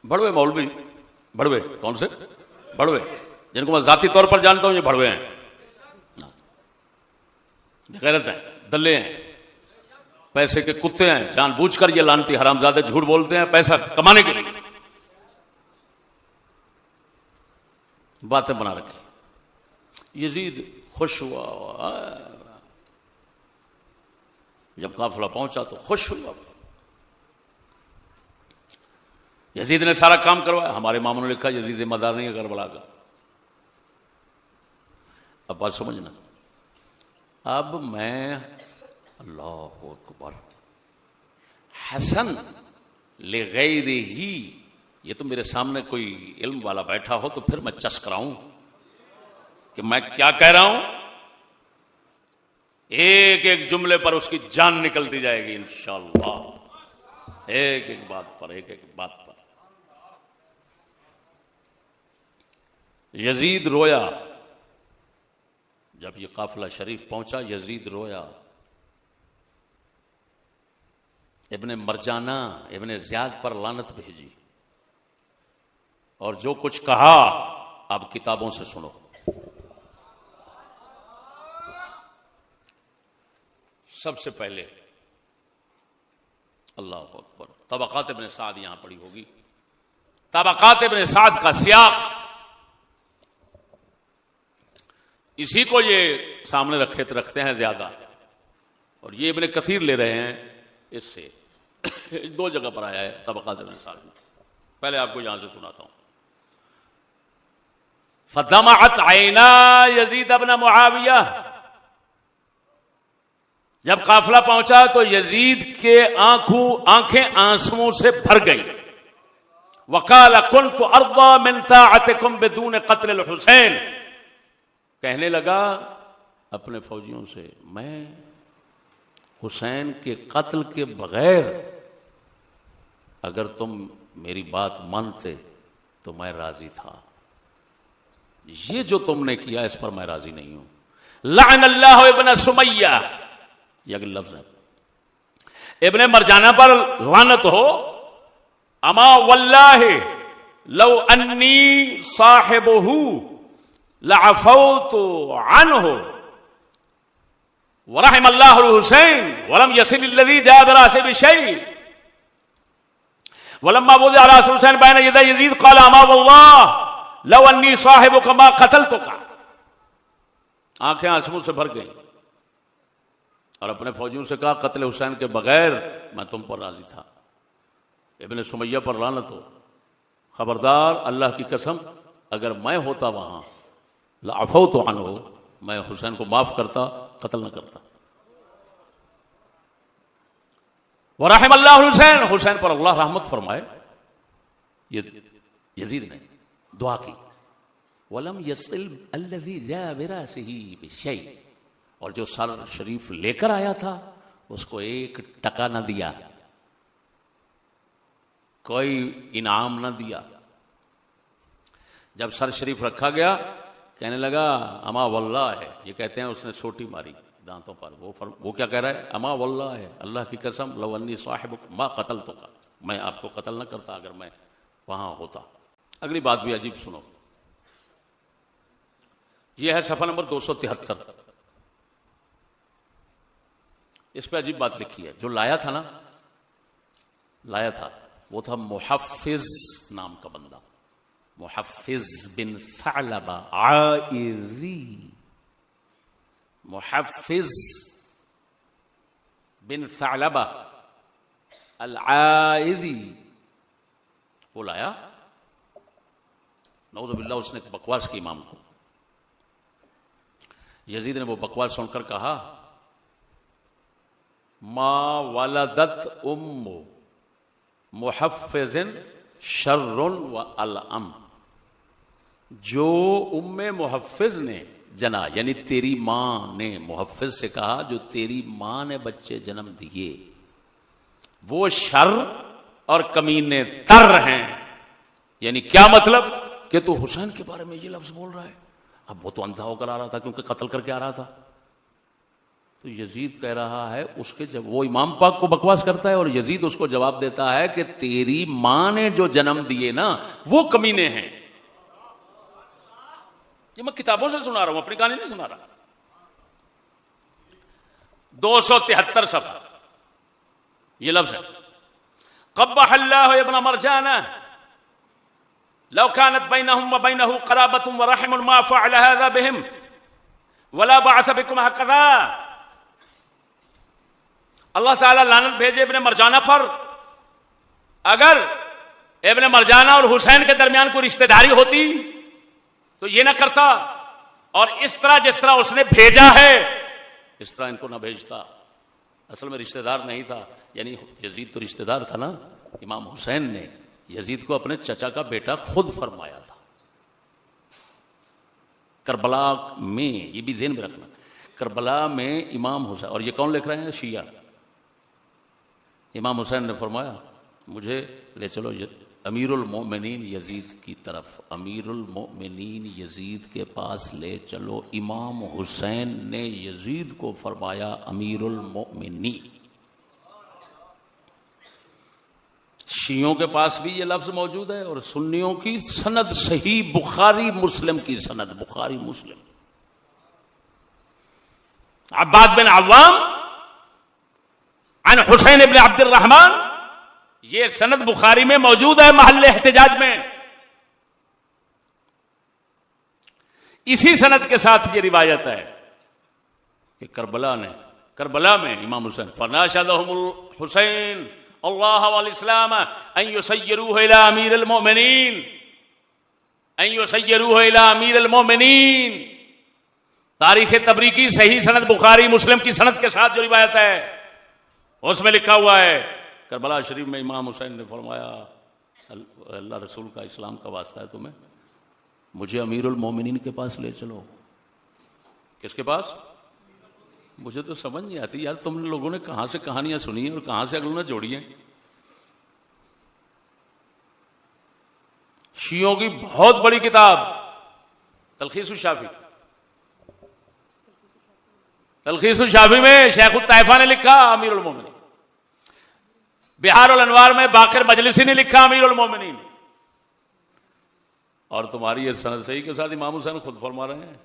بڑوے مولوی، بڑوے کون سے؟ بڑوے جن کو میں ذاتی طور پر جانتا ہوں، یہ بڑوے ہیں، غیرت ہیں، دلے ہیں، پیسے کے کتے ہیں، جان بوجھ کر یہ لانتی حرامزادے جھوٹ بولتے ہیں پیسہ کمانے کے لیے، باتیں بنا رکھی۔ یزید خوش ہوا، جب قافلہ پہنچا تو خوش ہوا، یزید نے سارا کام کروایا۔ ہمارے اماموں نے لکھا یزید ذمہ دار نہیں ہے کربلا کا۔ اب بات سمجھنا، اب میں اللہ اکبر حسن لغیرہ ہی، یہ تو میرے سامنے کوئی علم والا بیٹھا ہو تو پھر میں چس کراؤں کہ میں کیا کہہ رہا ہوں، ایک ایک جملے پر اس کی جان نکلتی جائے گی انشاءاللہ، ایک ایک بات پر، ایک ایک بات پر۔ یزید رویا، جب یہ قافلہ شریف پہنچا یزید رویا۔ ابن مرجانہ ابن زیاد پر لعنت بھیجی، اور جو کچھ کہا اب کتابوں سے سنو۔ سب سے پہلے اللہ اکبر، طبقات ابن سعد یہاں پڑی ہوگی، طبقات ابن سعد کا سیاق، اسی کو یہ سامنے رکھتے ہیں زیادہ، اور یہ ابن کثیر لے رہے ہیں اس سے، دو جگہ پر آیا ہے طبقات ابن سعد میں۔ پہلے آپ کو یہاں سے سناتا ہوں۔ فدمعت عینا یزید ابن معاویہ، جب قافلہ پہنچا تو یزید کے آنکھیں آنسوؤں سے بھر گئی۔ وقال كنت ارضى من طاعتكم بدون قتل الحسین، کہنے لگا اپنے فوجیوں سے، میں حسین کے قتل کے بغیر اگر تم میری بات مانتے تو میں راضی تھا، یہ جو تم نے کیا اس پر میں راضی نہیں ہوں۔ لعن اللہ ابن سمیہ، یہ اگلا لفظ ہے، ابن مرجانہ پر لعنت ہو۔ اما واللہ لو انی صاحبہ لعفوت عنہ ورحم اللہ الحسین ولم يصل الذي جاء براسه بشيء ولما وضع راس الحسین بین یدی یزید قال اما واللہ لو انی صاحبک ما قتلتک۔ آنکھیں آنسو سے بھر گئیں اور اپنے فوجیوں سے کہا قتل حسین کے بغیر میں تم پر راضی تھا۔ ابن سمیہ پر لعنت ہو، خبردار اللہ کی قسم اگر میں ہوتا وہاں لعفوت عنہ، میں حسین کو معاف کرتا، قتل نہ کرتا۔ ورحم اللہ الحسین، حسین پر اللہ رحمت فرمائے، یزید نے دعا کی۔ ولم يصل الذي جاء براسه بشيء، اور جو سر شریف لے کر آیا تھا اس کو ایک ٹکا نہ دیا، کوئی انعام نہ دیا۔ جب سر شریف رکھا گیا کہنے لگا اما واللہ ہے، یہ کہتے ہیں اس نے سوٹی ماری دانتوں پر، وہ کیا کہہ رہا ہے؟ اما واللہ ہے، اللہ کی قسم لو انی صاحبک ما قتلتک، میں آپ کو قتل نہ کرتا اگر میں وہاں ہوتا۔ اگلی بات بھی عجیب سنو، یہ ہے صفحہ نمبر 273، اس پہ عجیب بات لکھی ہے۔ جو لایا تھا وہ تھا محفظ نام کا بندہ، محفظ بن ثعلبہ عائذی، محفظ بن ثعلبہ العائذی، وہ لایا، نعوذ باللہ اس نے بکواس کی امام کو۔ یزید نے وہ بکواس سن کر کہا ما ولدت ام محفظ شر و الام، جو ام محفظ نے جنا، یعنی تیری ماں نے، محفظ سے کہا جو تیری ماں نے بچے جنم دیے، وہ شر اور کمینے تر ہیں۔ یعنی کیا مطلب کہ تو حسین کے بارے میں یہ لفظ بول رہا ہے؟ اب وہ تو اندھا ہو کر آ رہا تھا کیونکہ قتل کر کے آ رہا تھا، تو یزید کہہ رہا ہے اس کے جب وہ امام پاک کو بکواس کرتا ہے اور یزید اس کو جواب دیتا ہے کہ تیری ماں نے جو جنم دیے نا وہ کمینے ہیں. یہ میں کتابوں سے سنا رہا ہوں، اپنی کہانی نہیں سنا رہا. 273 صفحہ یہ لفظ ہے قبح اللہ ابن مرجانہ لو كانت بينهم وبينه قرابة ورحم ما فعل هذا بهم ولا بعث بكم هكذا. اللہ تعالیٰ لعنت بھیجے ابن مرجانہ پر. اگر ابن مرجانہ اور حسین کے درمیان کوئی رشتہ داری ہوتی تو یہ نہ کرتا، اور اس طرح جس طرح اس نے بھیجا ہے اس طرح ان کو نہ بھیجتا. اصل میں رشتہ دار نہیں تھا، یعنی یزید تو رشتہ دار تھا نا. امام حسین نے یزید کو اپنے چچا کا بیٹا خود فرمایا تھا. کربلا میں یہ بھی ذہن میں رکھنا، کربلا میں امام حسین، اور یہ کون لکھ رہے ہیں؟ شیعہ. امام حسین نے فرمایا مجھے لے چلو امیر المومنین یزید کی طرف، امیر المومنین یزید کے پاس لے چلو. امام حسین نے یزید کو فرمایا امیر المومنین. شیعوں کے پاس بھی یہ لفظ موجود ہے، اور سنیوں کی سند صحیح بخاری مسلم کی سند، بخاری مسلم. عباد بن عوام عن حسین ابن عبد الرحمن، یہ سند بخاری میں موجود ہے محل احتجاج میں. اسی سند کے ساتھ یہ روایت ہے کہ کربلا میں امام حسین فناشدهم الحسین اللہ والاسلام ان یسیروه الى امیر المؤمنین، ان یسیروه الى امیر المؤمنین. تاریخ تبریکی صحیح سند بخاری مسلم کی سند کے ساتھ جو روایت ہے اس میں لکھا ہوا ہے کربلا شریف میں امام حسین نے فرمایا اللہ رسول کا اسلام کا واسطہ ہے تمہیں، مجھے امیر المومنین کے پاس لے چلو. کس کے پاس؟ مجھے تو سمجھ نہیں آتی یار، تم لوگوں نے کہاں سے کہانیاں سنی ہیں اور کہاں سے اگلوں نے جوڑی ہیں. شیعوں کی بہت بڑی کتاب تلخیص الشافی، تلخیص الشافی میں شیخ الطائفہ نے لکھا امیر المومنین. بہار الانوار میں باقر مجلسی نے لکھا امیر المومنین. اور تمہاری یہ سند صحیح کے ساتھ امام حسین خود فرما رہے ہیں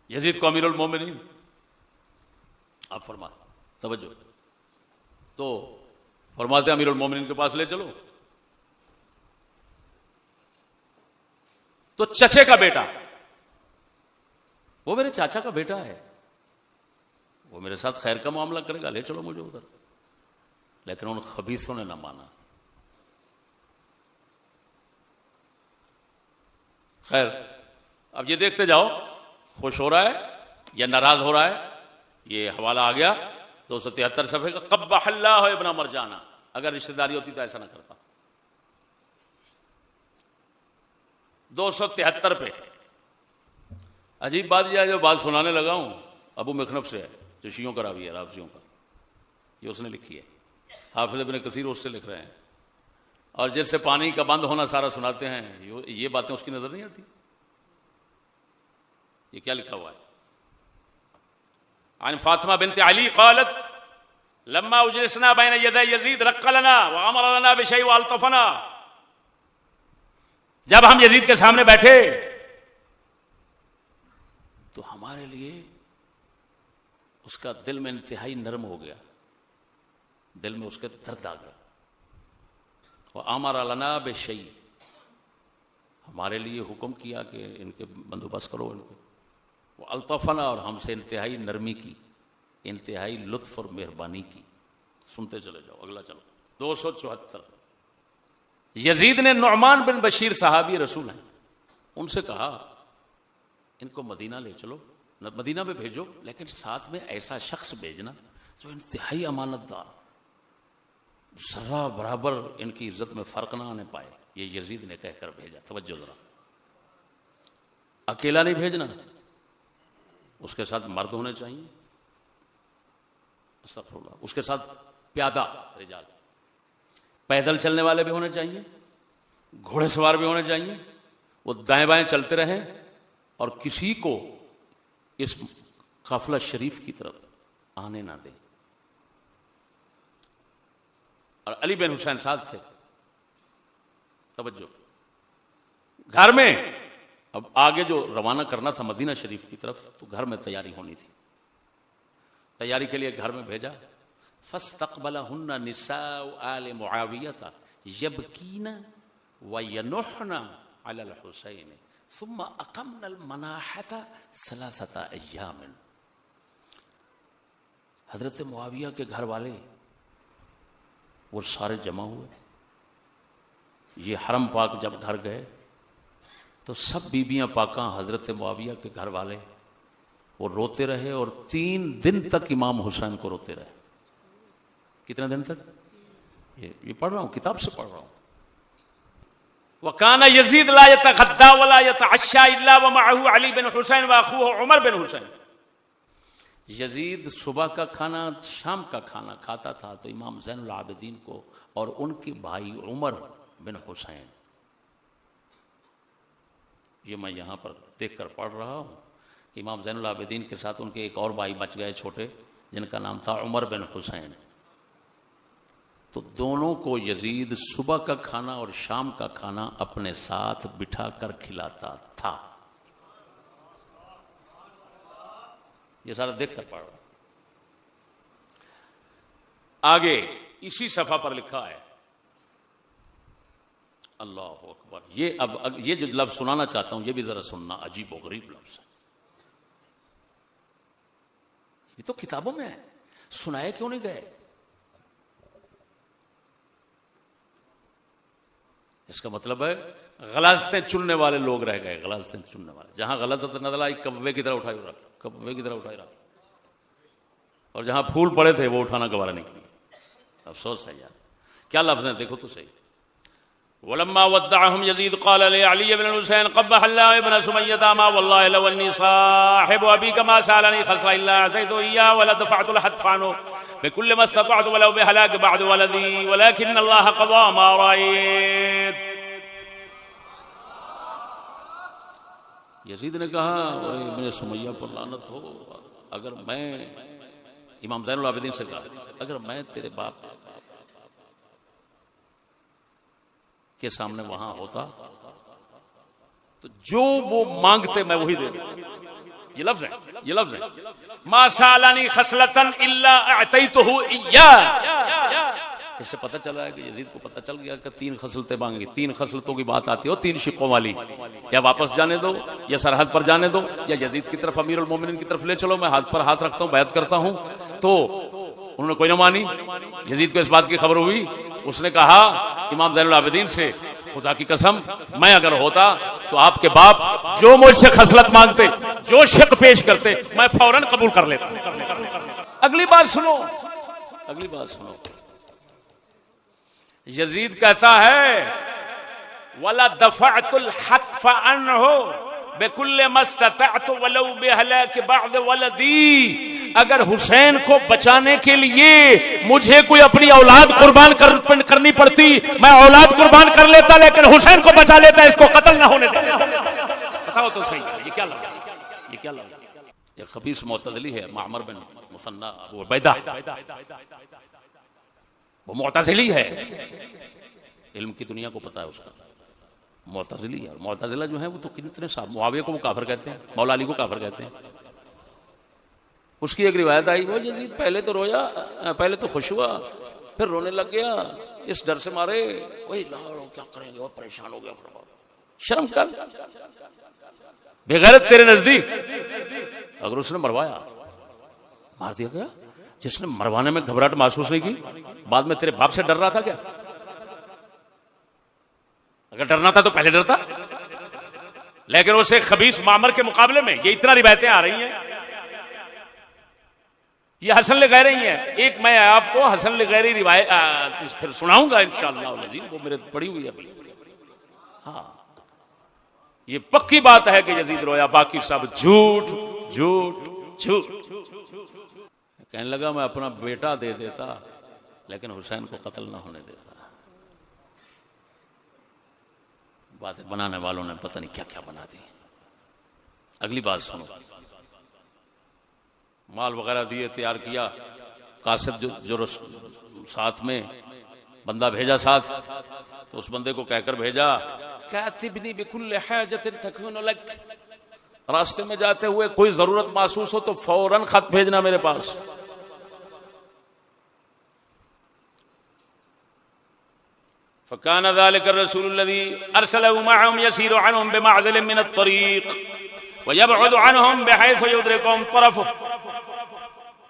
یزید کو امیر المومنین. آپ فرما توجہ تو فرماتے امیر المومنین کے پاس لے چلو. تو چچے کا بیٹا، وہ میرے چاچا کا بیٹا ہے، وہ میرے ساتھ خیر کا معاملہ کرے گا، لے چلو مجھے ادھر. لیکن ان خبیثوں نے نہ مانا. خیر اب یہ دیکھتے جاؤ خوش ہو رہا ہے یا ناراض ہو رہا ہے. یہ حوالہ آ گیا 273 صفحے کا قبح اللہ ابن مرجانہ. اگر رشتہ داری ہوتی تو ایسا نہ کرتا. 273 پہ عجیب بات یہ ہے جو بات سنانے لگا ہوں ابو مخنف سے ہے، جو شیعوں کا راوی ہے، رافضیوں کا. یہ اس نے لکھی ہے، حافظ ابن کثیر اس سے لکھ رہے ہیں. اور جس سے پانی کا بند ہونا سارا سناتے ہیں، یہ باتیں اس کی نظر نہیں آتی. یہ کیا لکھا ہوا ہے؟ عن فاطمہ بنت علی قالت لما اجلسنا بین یدی یزید رق لنا وامر لنا بشیء والطفنا. جب ہم یزید کے سامنے بیٹھے تو ہمارے لیے اس کا دل میں انتہائی نرم ہو گیا، دل میں اس کے درد آ گیا. وامر لنا بشیء، ہمارے لیے حکم کیا کہ ان کے بندوبست کرو ان کو. وہ الطفنا، اور ہم سے انتہائی نرمی کی، انتہائی لطف اور مہربانی کی. سنتے چلے جاؤ اگلا چلو. 274 یزید نے نعمان بن بشیر صحابی رسول ہیں، ان سے کہا ان کو مدینہ لے چلو، مدینہ میں بھیجو، لیکن ساتھ میں ایسا شخص بھیجنا جو انتہائی امانت دار، ذرا برابر ان کی عزت میں فرق نہ آنے پائے. یہ یزید نے کہہ کر بھیجا. توجہ ذرا، اکیلا نہیں بھیجنا، اس کے ساتھ مرد ہونے چاہیے، استغفر اللہ، اس کے ساتھ پیادہ رجال، پیدل چلنے والے بھی ہونے چاہیے، گھوڑے سوار بھی ہونے چاہیے. وہ دائیں بائیں چلتے رہیں اور کسی کو اس قافلہ شریف کی طرف آنے نہ دیں. اور علی بن حسین ساتھ تھے. توجہ, گھر میں اب آگے جو روانہ کرنا تھا مدینہ شریف کی طرف, تو گھر میں تیاری ہونی تھی. تیاری کے لیے گھر میں بھیجا. فاستقبلهن نساء آل معاویہ یبکین وینحن علی الحسین ثم اقمنا المناحة 3 ایام. حضرت معاویہ کے گھر والے وہ سارے جمع ہوئے. یہ حرم پاک جب گھر گئے تو سب بیبیاں پاکاں حضرت معاویہ کے گھر والے وہ روتے رہے, اور 3 دن تک امام حسین کو روتے رہے. کتنے دن تک؟ یہ پڑھ رہا ہوں, کتاب سے پڑھ رہا ہوں. وَكَانَ يَزِيدُ لَا يَتَغَدَّى وَلَا يَتَعَشَّى إِلَّا وَمَعَهُ عَلِي بن حسین وَأَخُوهُ عمر بن حسین. یزید صبح کا کھانا شام کا کھانا کھاتا تھا تو امام زین العابدین کو اور ان کے بھائی عمر بن حسین, یہ میں یہاں پر دیکھ کر پڑھ رہا ہوں کہ امام زین العابدین کے ساتھ ان کے ایک اور بھائی بچ گئے چھوٹے, جن کا نام تھا عمر بن حسین. تو دونوں کو یزید صبح کا کھانا اور شام کا کھانا اپنے ساتھ بٹھا کر کھلاتا تھا. یہ سارا دیکھ کر پڑھ رہا ہوں. آگے اسی صفحہ پر لکھا ہے, اللہ اکبر. یہ جو لفظ سنانا چاہتا ہوں یہ بھی ذرا سننا, عجیب و غریب لفظ ہے. یہ تو کتابوں میں ہے, سنائے کیوں نہیں گئے؟ اس کا مطلب ہے غلطیں چننے والے لوگ رہ گئے. غلطیں چننے والے, جہاں غلط نظر آئی کبے کی طرح اٹھائی رکھ, کبے کی طرح اٹھائی رکھ, اور جہاں پھول پڑے تھے وہ اٹھانا گوارا نہیں کیا. افسوس ہے یار. کیا لفظ ہیں دیکھو تو صحیح. ولما ودعهم يزيد قال لعلي بن الحسين قبح الله ابن سمية ما والله لو اني صاحب ابيك ما سالني خصا الا اعطيت اياه ولا دفعت الحتف عنه بكل ما استطعت ولو بهلاك بعد ولدي ولكن الله قضى ما رأيت. یزید نے کہا ابن سمیہ پر لعنت ہو, اگر میں, امام زین العابدین سے کہا, اگر میں تیرے باپ کے سامنے وہاں ہوتا تو جو وہ مانگتے میں وہی دے دوں. یہ لفظ ہے, یہ لفظ ہے. ما سالنی خصلۃ الا اعطیتہ ایاہ. اس سے پتہ چلا ہے کہ یزید کو پتہ چل گیا کہ 3 خصلتیں مانگی. 3 خصلتوں کی بات آتی ہو 3 شقوں والی, یا واپس جانے دو, یا سرحد پر جانے دو, یا یزید کی طرف امیر المومنین کی طرف لے چلو, میں ہاتھ پر ہاتھ رکھتا ہوں, بیعت کرتا ہوں. تو انہوں نے کوئی نہ مانی. یزید کو اس بات کی خبر ہوئی, اس نے کہا امام زین العابدین سے, خدا کی قسم میں اگر ہوتا تو آپ کے باپ جو مجھ سے خصلت مانگتے, جو شق پیش کرتے, میں فوراً قبول کر لیتا. اگلی بات سنو, اگلی بات سنو. یزید کہتا ہے وَلَا دَفَعْتُ الْحَتْفَ عَنْهُ بِكُلِّ مَا اسْتَطَعْتُ وَلَوْ بِهَلَاكِ بَعْضِ وَلَدِي. اگر حسین کو بچانے کے لیے مجھے کوئی اپنی اولاد قربان کرنی پڑتی میں اولاد قربان کر لیتا, لیکن حسین کو بچا لیتا, اس کو قتل نہ ہونے دیتا. بتاؤ تو صحیح, یہ کیا لفظ ہے, یہ کیا لفظ ہے؟ یہ خبیث معتزلی ہے, معمر بن مثنى ابو عبیدہ, وہ معتزلی ہے. علم کی دنیا کو پتا ہے اس کا, معتزلی ہے. اور معتزلہ جو ہے وہ تو کتنے صاحب, معاویہ کو وہ کافر کہتے ہیں, مولا علی کو کافر کہتے ہیں. اس کی ایک روایت آئی, وہ یزید پہلے تو رویا, پہلے تو خوش ہوا, پھر رونے لگ گیا اس ڈر سے مارے, وہی لاڑو کیا کریں گے, وہ پریشان ہو گیا. شرم کر, بے غیرت تیرے نزدیک. اگر اس نے مروایا, مار دیا گیا. جس نے مروانے میں گھبراہٹ محسوس نہیں کی, بعد میں تیرے باپ سے ڈر رہا تھا کیا؟ اگر ڈرنا تھا تو پہلے ڈرتا. لیکن اسے خبیث معمر کے مقابلے میں یہ اتنا روایتیں آ رہی ہیں, یہ حسن لغیری ہیں. ایک میں آپ کو حسن لغیری روایت پھر سناؤں گا انشاءاللہ العزیز, وہ میرے پڑھی ہوئی ہے. ہاں یہ پکی بات ہے کہ یزید رویا, باقی سب جھوٹ جھوٹ جھوٹ. کہنے لگا میں اپنا بیٹا دے دیتا لیکن حسین کو قتل نہ ہونے دیتا. باتیں بنانے والوں نے پتہ نہیں کیا کیا بنا دی. اگلی بات سنو. مال وغیرہ دیے، تیار کیا. قاصد جو ساتھ میں بندہ بھیجا ساتھ، تو اس بندے کو کہہ کر بھیجا کاتبنی بکل حاجت تکون لک، راستے میں جاتے ہوئے کوئی ضرورت محسوس ہو تو فوراً خط بھیجنا میرے پاس. فكان ذلك الرسول الذي أرسله معهم يسير عنهم بمعزل من الطريق ويبعد عنهم بحيث يدركهم طرفه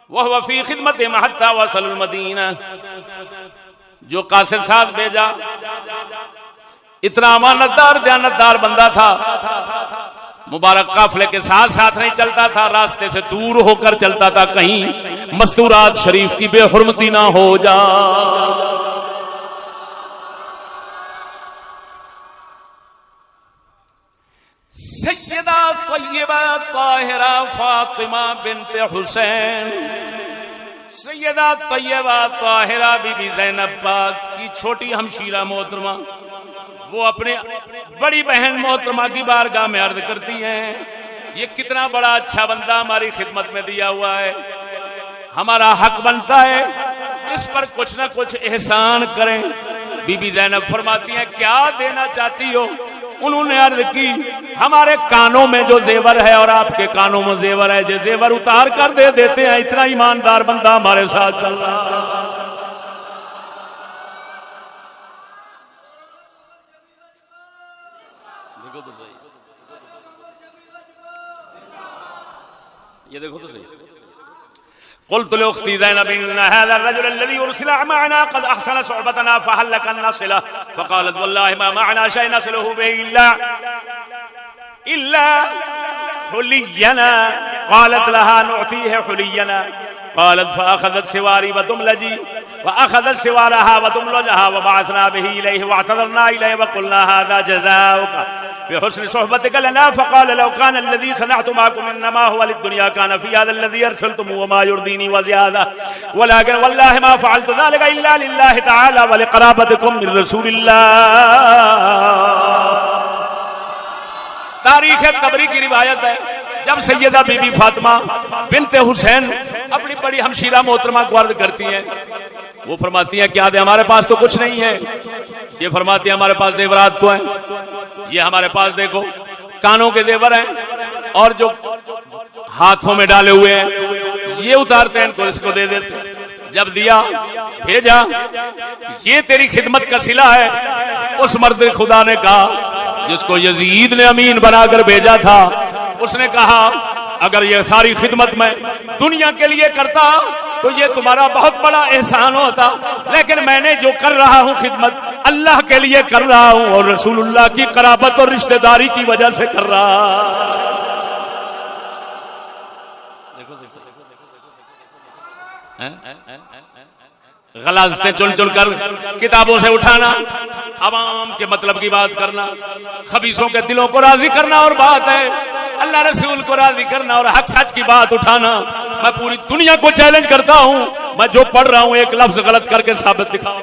وهو في خدمتهم حتى وصل المدينة. جو قاصد ساتھ بھیجا اتنا امانتدار دیانتدار بندہ تھا، مبارک قافلے کے ساتھ ساتھ نہیں چلتا تھا، راستے سے دور ہو کر چلتا تھا کہیں مستورات شریف کی بے حرمتی نہ ہو جا. سیدہ طیبہ طاہرہ فاطمہ بنت حسین، سیدہ طیبہ طاہرہ بی بی زینب پاک کی چھوٹی ہمشیرہ محترمہ، وہ اپنے بڑی بہن محترمہ کی بارگاہ میں عرض کرتی ہیں یہ کتنا بڑا اچھا بندہ ہماری خدمت میں دیا ہوا ہے، ہمارا حق بنتا ہے اس پر کچھ نہ کچھ احسان کریں. بی بی زینب فرماتی ہیں کیا دینا چاہتی ہو؟ انہوں نے عرض کی ہمارے کانوں میں جو زیور ہے اور آپ کے کانوں میں زیور ہے، جو زیور اتار کر دے دیتے ہیں، اتنا ایماندار بندہ ہمارے ساتھ چل رہا دیکھو تو صحیح، یہ دیکھو تو صحیح. قلت لاختي زينب ان هذا الرجل الذي ارسل معنا قد احسن صحبتنا فهل لك ان نصله؟ فقالت والله ما معنا شيء نصله به الا حلينا. قالت لها نعطيه حلينا. قالت فاخذت سواري ودملجي واخذت سوارها ودملجها وبعثنا به اليه واعتذرنا اليه وقلنا هذا جزاؤك بحسن صحبتك لنا. فقال لو كان الذي صنعت معكم انما هو للدنيا كان في هذا الذي ارسلتم وما يرضيني وزياده، ولكن والله ما فعلت ذلك الا لله تعالى ولقرابتكم من رسول الله. تاریخ طبری کی روایت ہے جب سیدہ بی بی فاطمہ بنت حسین اپنی بڑی ہمشیرہ محترمہ کو عرض کرتی ہیں، وہ فرماتی ہیں کیا دے؟ ہمارے پاس تو کچھ نہیں ہے. یہ فرماتی ہیں ہمارے پاس زیورات تو ہیں، یہ ہمارے پاس دیکھو کانوں کے زیور ہیں اور جو ہاتھوں میں ڈالے ہوئے ہیں یہ اتارتے ہیں، ان کو اس کو دے دیتے. جب دیا بھیجا یہ تیری خدمت کا صلہ ہے. اس مرد خدا نے کہا جس کو یزید نے امین بنا کر بھیجا تھا، اس نے کہا اگر یہ ساری خدمت میں دنیا کے لیے کرتا تو یہ تمہارا بہت بڑا احسان ہوتا، لیکن میں نے جو کر رہا ہوں خدمت اللہ کے لیے کر رہا ہوں اور رسول اللہ کی قرابت اور رشتہ داری کی وجہ سے کر رہا. غلاظتیں چن چن کر کتابوں سے اٹھانا، عوام کے مطلب کی بات کرنا، خبیثوں کے دلوں کو راضی کرنا اور بات ہے، اللہ رسول کو راضی کرنا اور حق سچ کی بات اٹھانا. میں پوری دنیا کو چیلنج کرتا ہوں، میں جو پڑھ رہا ہوں ایک لفظ غلط کر کے ثابت دکھاؤں.